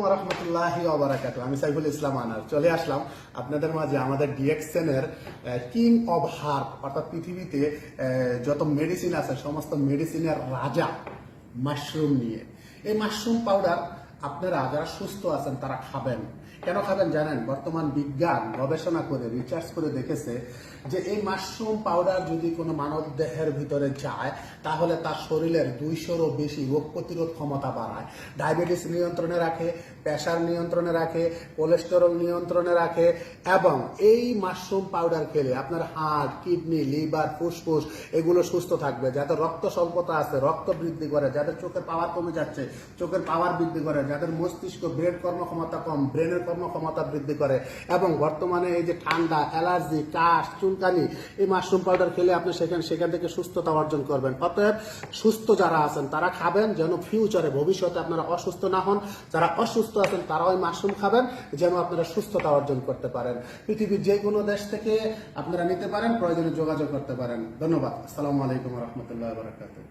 ওয়া রাহমাতুল্লাহি ওয়া বারাকাতুহু। আমি সাইফুল ইসলাম আনার চলে আসলাম আপনাদের মাঝে আমাদের ডিএক্সএনের কিং অব হার্ব অর্থাৎ পৃথিবীতে যত মেডিসিন আছে সমস্ত মেডিসিনের রাজা মাশরুম নিয়ে। এই মাশরুম পাউডার আপনারা যারা সুস্থ আছেন তারা খাবেন। কেন খাবেন জানেন? বর্তমান বিজ্ঞান গবেষণা করে রিসার্চ করে দেখেছে যে এই মাশরুম পাউডার যদি কোনো মানব দেহের ভিতরে যায় তাহলে তার শরীরের 200-রও বেশি রোগ প্রতিরোধ ক্ষমতা বাড়ায়, ডায়াবেটিস নিয়ন্ত্রণে রাখে, প্রেশার নিয়ন্ত্রণে রাখে, কোলেস্টেরল নিয়ন্ত্রণে রাখে। এবং এই মাশরুম পাউডার খেলে আপনার হার্ট, কিডনি, লিভার, ফুসফুস এগুলো সুস্থ থাকবে। যাদের রক্ত স্বল্পতা আছে রক্ত বৃদ্ধি করে, যাদের চোখের পাওয়ার কমে যাচ্ছে চোখের পাওয়ার বৃদ্ধি করে, যাদের মস্তিষ্ক ব্রেন কর্মক্ষমতা কম ব্রেনের কর্মক্ষমতা বৃদ্ধি করে। এবং বর্তমানে এই যে ঠান্ডা, অ্যালার্জি, কাশ, চুলকানি, এই মাশরুম পাউডার খেলে আপনি সেখান থেকে সুস্থতা অর্জন করবেন। অতএব সুস্থ যারা আছেন তারা খাবেন যেন ফিউচারে ভবিষ্যতে আপনারা অসুস্থ না হন। যারা অসুস্থ আছেন তারাও ওই মাশরুম খাবেন যেন আপনারা সুস্থতা অর্জন করতে পারেন। পৃথিবীর যে কোনো দেশ থেকে আপনারা নিতে পারেন, প্রয়োজনে যোগাযোগ করতে পারেন। ধন্যবাদ। আসসালামু আলাইকুম ওয়া রাহমাতুল্লাহি ওয়া বারাকাতুহু।